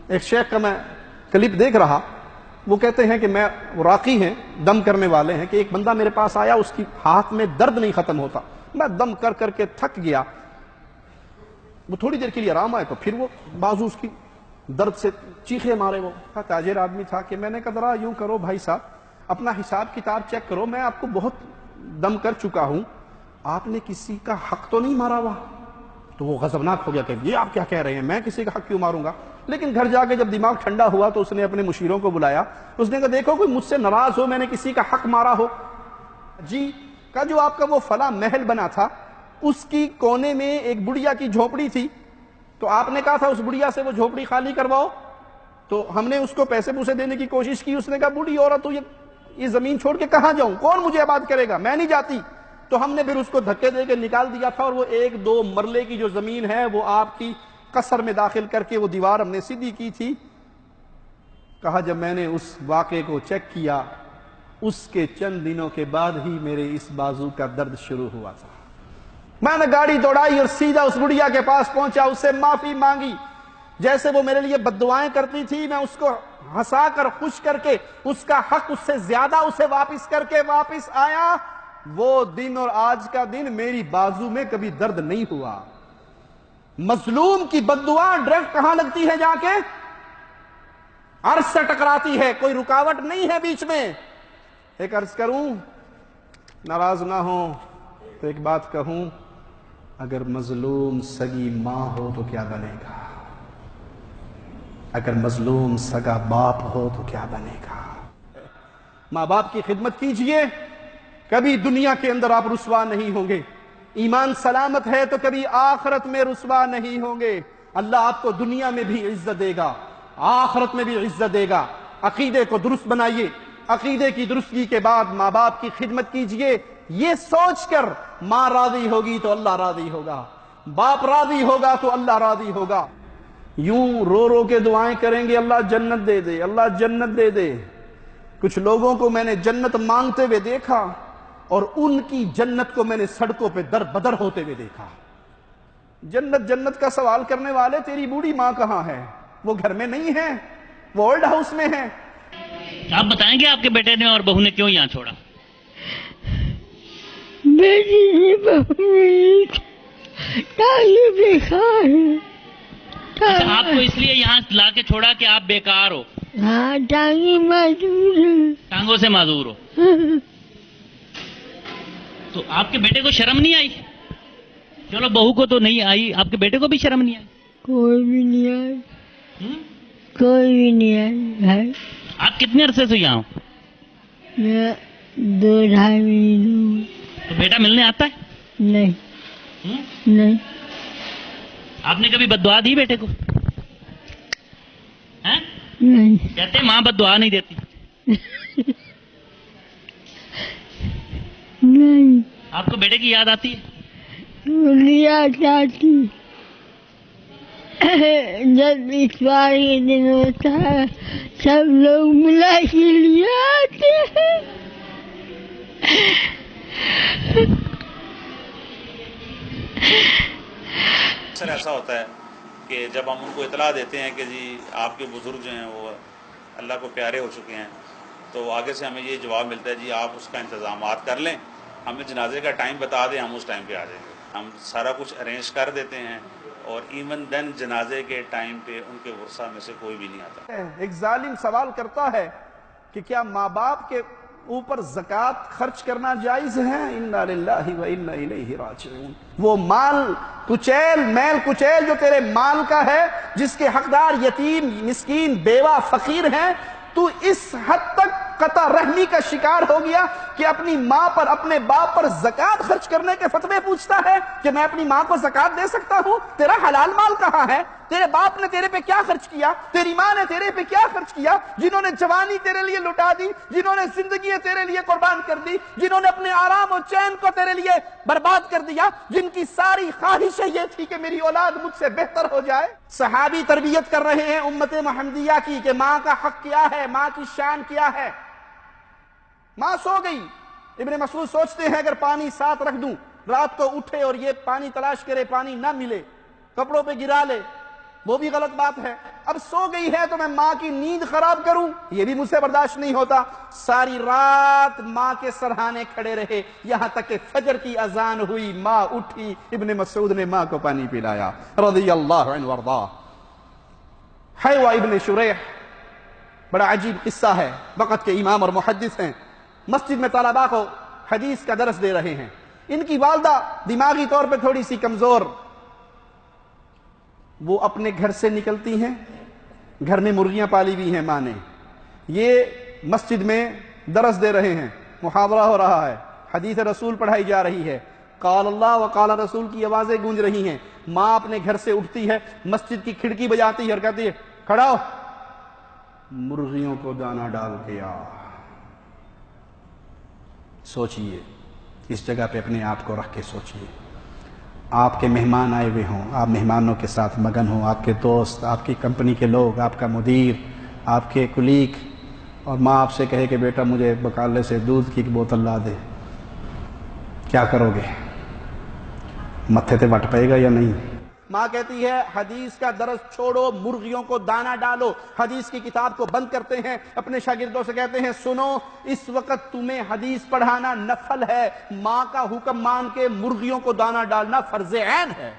ایک شیخ کا میں کلپ دیکھ رہا، وہ کہتے ہیں کہ میں راقی ہیں، دم کرنے والے ہیں، کہ ایک بندہ میرے پاس آیا، اس کی ہاتھ میں درد نہیں ختم ہوتا، میں دم کر کر کے تھک گیا، وہ تھوڑی دیر کے لیے آرام آئے تو پھر وہ بازو اس کی درد سے چیخے مارے، وہ تاجر آدمی تھا، کہ میں نے کہا ذرا یوں کرو بھائی صاحب، اپنا حساب کتاب چیک کرو، میں آپ کو بہت دم کر چکا ہوں، آپ نے کسی کا حق تو نہیں مارا ہوا؟ تو وہ غضبناک ہو گیا کہ یہ آپ کیا کہہ رہے ہیں، میں کسی کا حق کیوں ماروں گا؟ لیکن گھر جا کے جب دماغ ٹھنڈا ہوا تو اس نے اپنے مشیروں کو بلایا، اس نے کہا دیکھو کوئی مجھ سے ناراض ہو، میں نے کسی کا حق مارا ہو؟ جی، کہا جو آپ کا وہ فلاں محل بنا تھا، اس کی کونے میں ایک بڑھیا کی جھونپڑی تھی، تو آپ نے کہا تھا اس بڑھیا سے وہ جھونپڑی خالی کرواؤ، تو ہم نے اس کو پیسے پوسے دینے کی کوشش کی، اس نے کہا بوڑھی عورت تو یہ زمین چھوڑ کے کہاں جاؤں، کون مجھے آباد کرے گا، میں نہیں جاتی، تو ہم نے پھر اس کو دھکے دے کے نکال دیا تھا، اور وہ 1-2 مرلے کی جو زمین ہے وہ آپ کی قصر میں داخل کر کے وہ دیوار ہم نے سیدھی کی تھی۔ کہا جب میں نے اس واقعے کو چیک کیا، اس کے چند دنوں کے بعد ہی میرے اس بازو کا درد شروع ہوا تھا۔ میں نے گاڑی دوڑائی اور سیدھا اس بڑھیا کے پاس پہنچا، اس سے معافی مانگی، جیسے وہ میرے لیے بددعائیں کرتی تھی، میں اس کو ہنسا کر خوش کر کے اس کا حق اس سے زیادہ اسے واپس کر کے واپس آیا۔ وہ دن اور آج کا دن میری بازو میں کبھی درد نہیں ہوا۔ مظلوم کی بددعا ڈائریکٹ کہاں لگتی ہے؟ جا کے عرش سے ٹکراتی ہے، کوئی رکاوٹ نہیں ہے بیچ میں۔ ایک عرض کروں، ناراض نہ ہو تو ایک بات کہوں، اگر مظلوم سگی ماں ہو تو کیا بنے گا، اگر مظلوم سگا باپ ہو تو کیا بنے گا؟ ماں باپ کی خدمت کیجئے، کبھی دنیا کے اندر آپ رسوا نہیں ہوں گے، ایمان سلامت ہے تو کبھی آخرت میں رسوا نہیں ہوں گے۔ اللہ آپ کو دنیا میں بھی عزت دے گا، آخرت میں بھی عزت دے گا۔ عقیدے کو درست بنائیے، عقیدے کی درستگی کے بعد ماں باپ کی خدمت کیجئے، یہ سوچ کر ماں راضی ہوگی تو اللہ راضی ہوگا، باپ راضی ہوگا تو اللہ راضی ہوگا۔ یوں رو رو کے دعائیں کریں گے اللہ جنت دے دے، اللہ جنت دے دے۔ کچھ لوگوں کو میں نے جنت مانگتے ہوئے دیکھا، اور ان کی جنت کو میں نے سڑکوں پہ در بدر ہوتے ہوئے دیکھا۔ جنت جنت کا سوال کرنے والے، تیری بوڑھی ماں کہاں ہے؟ وہ گھر میں نہیں ہے، وہ اولڈ ہاؤس میں ہے۔ آپ بتائیں گے آپ کے بیٹے نے اور بہو نے کیوں یہاں چھوڑا؟ بیٹی نے بہو نے بیکار ہے۔ اچھا، آپ کو اس لیے یہاں لا کے چھوڑا کہ آپ بیکار ہو؟ ہاں، ٹانگیں معذور ہیں، ٹانگوں سے معذور ہو۔ تو آپ کے بیٹے کو شرم نہیں آئی؟ چلو بہو کو تو نہیں آئی، آپ کے بیٹے کو بھی شرم نہیں آئی؟ کوئی بھی نہیں آئی، کوئی بھی نہیں آئی بھائی۔ آپ کتنے عرصے سے یہاں ہو؟ میں 2-2.5 مہینے۔ تو بیٹا ملنے آتا ہے؟ نہیں نہیں۔ آپ نے کبھی بددعا دی بیٹے کو؟ نہیں کہتے ماں بددعا نہیں دیتی۔ نہیں، آپ کو بیٹے کی یاد آتی ہے؟ لیا چاہتی جب اتوار کے دن ہوتا ہے سب لوگ ملا کے لیے آتے ہیں۔ اکثر ایسا ہوتا ہے کہ جب ہم ان کو اطلاع دیتے ہیں کہ جی آپ کے بزرگ جو ہیں وہ اللہ کو پیارے ہو چکے ہیں، تو آگے سے ہمیں یہ جواب ملتا ہے جی آپ اس کا انتظامات کر لیں، ہمیں جنازے کا ٹائم بتا دیں، ہم اس ٹائم پہ آ جائیں گے۔ ہم سارا کچھ ارینج کر دیتے ہیں، اور ایون دین جنازے کے ٹائم پہ ان کے ورثہ میں سے کوئی بھی نہیں آتا۔ ایک ظالم سوال کرتا ہے کہ کیا ماں باپ کے اوپر زکوٰۃ خرچ کرنا جائز ہے؟ انا للہ و انا الیہ راجعون۔ وہ مال کچیل، میل کچیل جو تیرے مال کا ہے، جس کے حقدار یتیم، مسکین، بیوہ، فقیر ہیں، تو اس حد تک قطع رحمی کا شکار ہو گیا کہ اپنی ماں پر، اپنے باپ پر زکوٰۃ خرچ کرنے کے فتوے پوچھتا ہے کہ میں اپنی ماں کو زکوٰۃ دے سکتا ہوں؟ تیرا حلال مال کہاں ہے؟ تیرے باپ نے تیرے پہ کیا خرچ کیا؟ تیری ماں نے تیرے پہ کیا خرچ کیا؟ جنہوں نے جوانی تیرے لیے لٹا دی، جنہوں نے زندگی تیرے لیے قربان کر دی، جنہوں نے اپنے آرام و چین کو تیرے لیے برباد کر دیا، جن کی ساری خواہشیں یہ تھی کہ میری اولاد مجھ سے بہتر ہو جائے۔ صحابی تربیت کر رہے ہیں امت محمدیہ کی کہ ماں کا حق کیا ہے، ماں کی شان کیا ہے۔ ماں سو گئی، ابن مسعود سوچتے ہیں اگر پانی ساتھ رکھ دوں، رات کو اٹھے اور یہ پانی تلاش کرے، پانی نہ ملے، کپڑوں پہ گرا لے، وہ بھی غلط بات ہے۔ اب سو گئی ہے تو میں ماں کی نیند خراب کروں، یہ بھی مجھ سے برداشت نہیں ہوتا۔ ساری رات ماں کے سرہانے کھڑے رہے، یہاں تک کہ فجر کی اذان ہوئی، ماں اٹھی، ابن مسعود نے ماں کو پانی پلایا رضی اللہ عنہ وارضاہ۔ حیوہ ابن شریح، بڑا عجیب قصہ ہے، وقت کے امام اور محدث ہیں، مسجد میں طلباء کو حدیث کا درس دے رہے ہیں۔ ان کی والدہ دماغی طور پہ تھوڑی سی کمزور، وہ اپنے گھر سے نکلتی ہیں، گھر میں مرغیاں پالی ہوئی ہیں ماں نے، یہ مسجد میں درس دے رہے ہیں، محاورہ ہو رہا ہے، حدیث رسول پڑھائی جا رہی ہے، قال اللہ و قال رسول کی آوازیں گونج رہی ہیں۔ ماں اپنے گھر سے اٹھتی ہے، مسجد کی کھڑکی بجاتی ہے اور کہتی ہے کھڑا ہو، مرغیوں کو دانہ ڈال کے آ۔ سوچئے، اس جگہ پہ اپنے آپ کو رکھ کے سوچئے، آپ کے مہمان آئے ہوئے ہوں، آپ مہمانوں کے ساتھ مگن ہوں، آپ کے دوست، آپ کی کمپنی کے لوگ، آپ کا مدیر، آپ کے کلیگ، اور ماں آپ سے کہے کہ بیٹا مجھے بکالے سے دودھ کی بوتل لا دے، کیا کرو گے؟ متھے تے وٹ پائے گا یا نہیں؟ ماں کہتی ہے حدیث کا درس چھوڑو، مرغیوں کو دانہ ڈالو۔ حدیث کی کتاب کو بند کرتے ہیں، اپنے شاگردوں سے کہتے ہیں سنو، اس وقت تمہیں حدیث پڑھانا نفل ہے، ماں کا حکم مان کے مرغیوں کو دانہ ڈالنا فرض عین ہے۔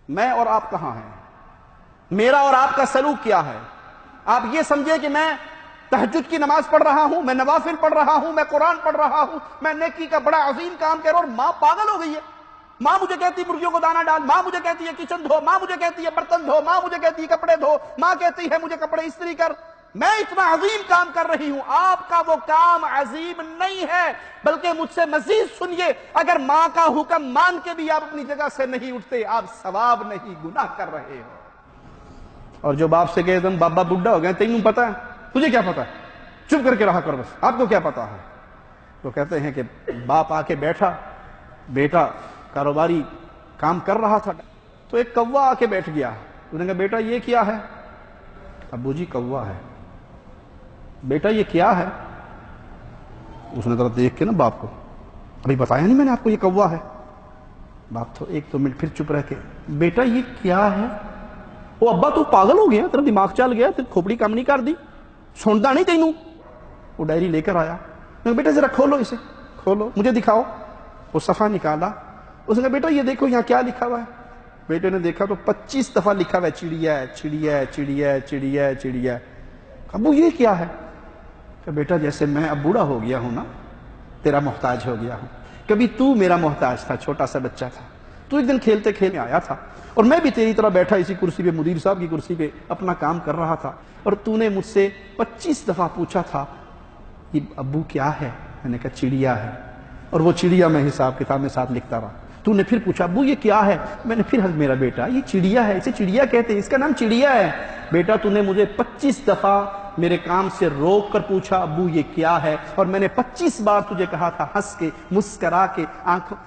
میں اور آپ کہاں ہیں؟ میرا اور آپ کا سلوک کیا ہے؟ آپ یہ سمجھے کہ میں تہجد کی نماز پڑھ رہا ہوں، میں نوافل پڑھ رہا ہوں، میں قرآن پڑھ رہا ہوں، میں نیکی کا بڑا عظیم کام کر رہا ہوں، اور ماں پاگل ہو گئی ہے۔ ماں مجھے کہتی ہے مرغیوں کو دانہ ڈال، ماں مجھے کہتی ہے کچن دھو، ماں مجھے کہتی ہے برتن دھو، ماں مجھے کہتی ہے کپڑے دھو، ماں کہتی ہے مجھے کپڑے استری کر۔ میں اتنا عظیم کام کر رہی ہوں، آپ کا وہ کام عظیم نہیں ہے، بلکہ مجھ سے مزید سنیے، اگر ماں کا حکم مان کے بھی آپ اپنی جگہ سے نہیں اٹھتے، آپ ثواب نہیں گناہ کر رہے ہو۔ اور جو باپ سے کہے تم بابا بڈھا ہو گئے، تینوں پتا ہے؟ تجھے کیا پتا ہے؟ چپ کر کے رہا کر، بس آپ کو کیا پتا ہے؟ تو کہتے ہیں کہ باپ آ کے بیٹھا، بیٹا کاروباری کام کر رہا تھا، تو ایک کوا آ کے بیٹھ گیا۔ انہوں نے کہا بیٹا یہ کیا ہے؟ ابو جی کوا ہے۔ بیٹا یہ کیا ہے؟ اس نے ذرا دیکھ کے نا باپ کو، ابھی بتایا نہیں میں نے آپ کو یہ کوا ہے؟ باپ تو ایک دو منٹ پھر چپ رہ کے، بیٹا یہ کیا ہے؟ وہ ابا تو پاگل ہو گیا، تیرا دماغ چل گیا، تیری کھوپڑی کم نہیں کر دی، سنتا نہیں تینوں؟ وہ ڈائری لے کر آیا، بیٹا ذرا کھولو اسے، کھولو مجھے دکھاؤ۔ وہ صفحہ نکالا، اس نے کہا بیٹا یہ دیکھو یہاں کیا لکھا ہوا ہے؟ بیٹے نے دیکھا تو 25 دفعہ لکھا ہوا ہے چڑیا ہے، چڑیا ہے، چڑیا ہے، چڑیا ہے، چڑیا ہے۔ ابو یہ کیا ہے؟ کہ بیٹا جیسے میں اب بوڑھا ہو گیا ہوں نا، تیرا محتاج ہو گیا ہوں، کبھی تو میرا محتاج تھا، چھوٹا سا بچہ تھا، تو ایک دن کھیلتے کھیلنے آیا تھا، اور میں بھی تیری طرح بیٹھا اسی کرسی پہ، مدیر صاحب کی کرسی پہ اپنا کام کر رہا تھا، اور تو نے مجھ سے 25 دفعہ پوچھا تھا یہ ابو کیا ہے؟ میں نے کہا چڑیا ہے، اور وہ چڑیا میں حساب کتاب میں ساتھ لکھتا رہا۔ تو نے پھر پوچھا ابو یہ کیا ہے؟ میں نے پھر میرا بیٹا یہ چڑیا ہے، اسے چڑیا کہتے ہیں، اس کا نام چڑیا ہے۔ بیٹا تو نے مجھے 25 دفعہ میرے کام سے روک کر پوچھا ابو یہ کیا ہے، اور میں نے 25 بار تجھے کہا تھا ہنس کے، مسکرا کے،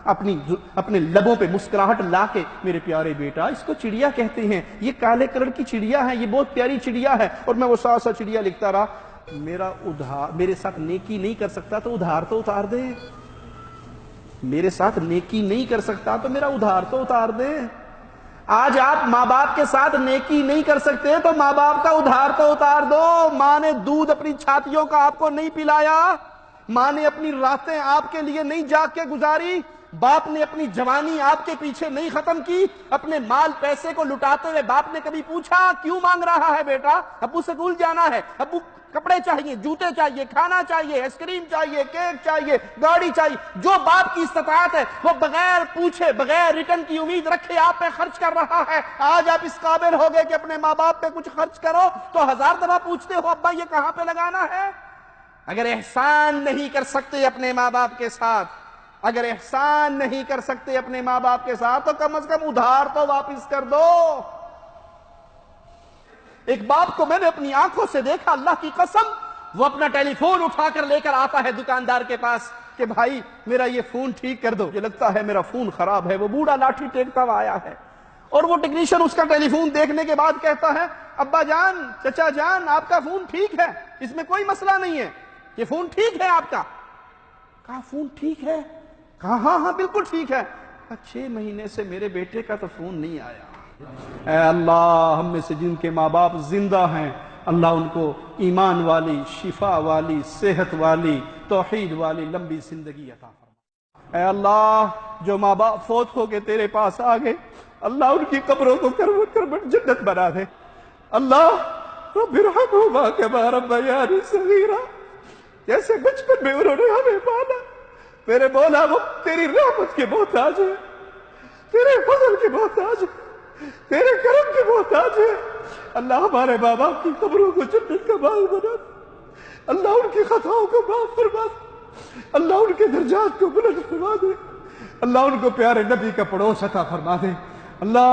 اپنے لبوں پہ مسکراہٹ لا کے، میرے پیارے بیٹا اس کو چڑیا کہتے ہیں، یہ کالے کلر کی چڑیا ہے، یہ بہت پیاری چڑیا ہے۔ اور میں وہ سا چڑیا لکھتا رہا۔ میرے ساتھ نیکی نہیں کر سکتا تو ادھار تو اتار دے، میرے ساتھ نیکی نہیں کر سکتا تو میرا ادھار تو اتار دے۔ آج آپ ماں باپ کے ساتھ نیکی نہیں کر سکتے تو ماں باپ کا ادھار تو اتار دو۔ ماں نے دودھ اپنی چھاتیوں کا آپ کو نہیں پلایا، ماں نے اپنی راتیں آپ کے لیے نہیں جاگ کے گزاری، باپ نے اپنی جوانی آپ کے پیچھے نہیں ختم کی، اپنے مال پیسے کو لٹاتے ہوئے باپ نے کبھی پوچھا کیوں مانگ رہا ہے بیٹا؟ ابو سکول جانا ہے، ابو کپڑے چاہیے، جوتے چاہیے، کھانا چاہیے، آئس کریم چاہیے، کیک چاہیے، گاڑی چاہیے، جو باپ کی استطاعت ہے وہ بغیر پوچھے، بغیر ریٹرن کی امید رکھے آپ پہ خرچ کر رہا ہے۔ آج آپ اس قابل ہو گئے کہ اپنے ماں باپ پہ کچھ خرچ کرو تو 1000 دفعہ پوچھتے ہو ابا یہ کہاں پہ لگانا ہے؟ اگر احسان نہیں کر سکتے اپنے ماں باپ کے ساتھ، اگر احسان نہیں کر سکتے اپنے ماں باپ کے ساتھ تو کم از کم ادھار تو واپس کر دو۔ ایک باپ کو میں نے اپنی آنکھوں سے دیکھا، اللہ کی قسم، وہ اپنا ٹیلی فون اٹھا کر لے کر آتا ہے دکاندار کے پاس کہ بھائی میرا یہ فون ٹھیک کر دو، یہ لگتا ہے میرا فون خراب ہے۔ وہ بوڑھا لاٹھی ٹیکتا ہوا آیا ہے، اور وہ ٹیکنیشین اس کا ٹیلی فون دیکھنے کے بعد کہتا ہے ابا جان، چچا جان، آپ کا فون ٹھیک ہے، اس میں کوئی مسئلہ نہیں ہے، یہ فون ٹھیک ہے آپ کا۔ کہا فون ٹھیک ہے؟ کہا ہاں ہاں بالکل ٹھیک ہے۔ 6 مہینے سے میرے بیٹے کا تو فون نہیں آیا، اے اللہ ہم میں سے جن کے ماں باپ زندہ ہیں اللہ ان کو ایمان والی، شفا والی، صحت والی، توحید والی لمبی زندگی عطا فرما۔ اے اللہ جو ماں باپ فوت ہو کے تیرے پاس آ گئے اللہ ان کی قبروں کو کروٹ کروٹ جنت بنا دے۔ اللہ رب ارحمہما کما ربیانی صغیرا، جیسے بچپن میں انہوں نے ہمیں پالا، میرے مولا وہ تیری رحمت کے محتاج ہے، تیرے فضل کے محتاج ہے، تیرے کرم کے محتاج ہے۔ اللہ ہمارے ماں باپ کی قبروں کو جنت کا باغ بنا دے، اللہ ان کی خطاؤں کو معاف فرما دے، اللہ ان کے درجات کو بلند فرما دے، اللہ ان کو پیارے نبی کا پڑوس عطا فرما دے۔ اللہ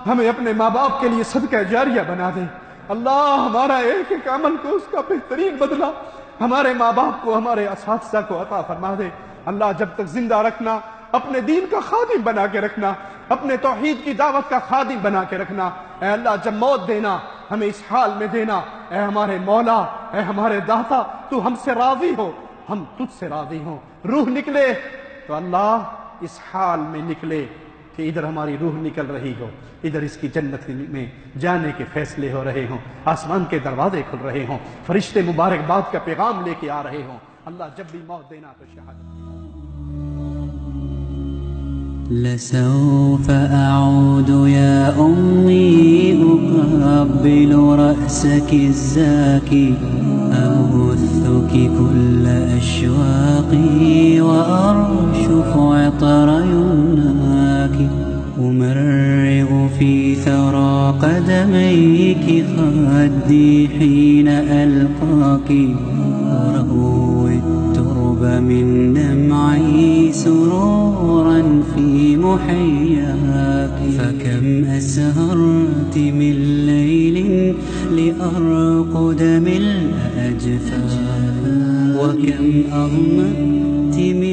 ہمیں اپنے ماں باپ کے لیے صدقہ جاریہ بنا دے۔ اللہ ہمارا ایک ایک عمل کو اس کا بہترین بدلہ ہمارے ماں باپ کو، ہمارے اساتذہ کو عطا فرما دے۔ اللہ جب تک زندہ رکھنا اپنے دین کا خادم بنا کے رکھنا، اپنے توحید کی دعوت کا خادم بنا کے رکھنا۔ اے اللہ جب موت دینا ہمیں اس حال میں دینا، اے ہمارے مولا، اے ہمارے داتا، تو ہم سے راضی ہو، ہم تجھ سے راضی ہوں۔ روح نکلے تو اللہ اس حال میں نکلے کہ ادھر ہماری روح نکل رہی ہو، ادھر اس کی جنت میں جانے کے فیصلے ہو رہے ہوں، آسمان کے دروازے کھل رہے ہوں، فرشتے مبارکباد کا پیغام لے کے آ رہے ہوں۔ اللہ جب بھی موت دینا تو شہادت۔ لسوف أعود يا أمي أقبل رأسك الزاكي أبثك كل أشواقي وأرشف عطر يمناك أمرغ في ثرى قدميك خدي حين ألقاك أروي الترب من دمعي سرورا في محياك فكم أسهرت من ليل لأرقد ملء أجفاك وكم أغمدت من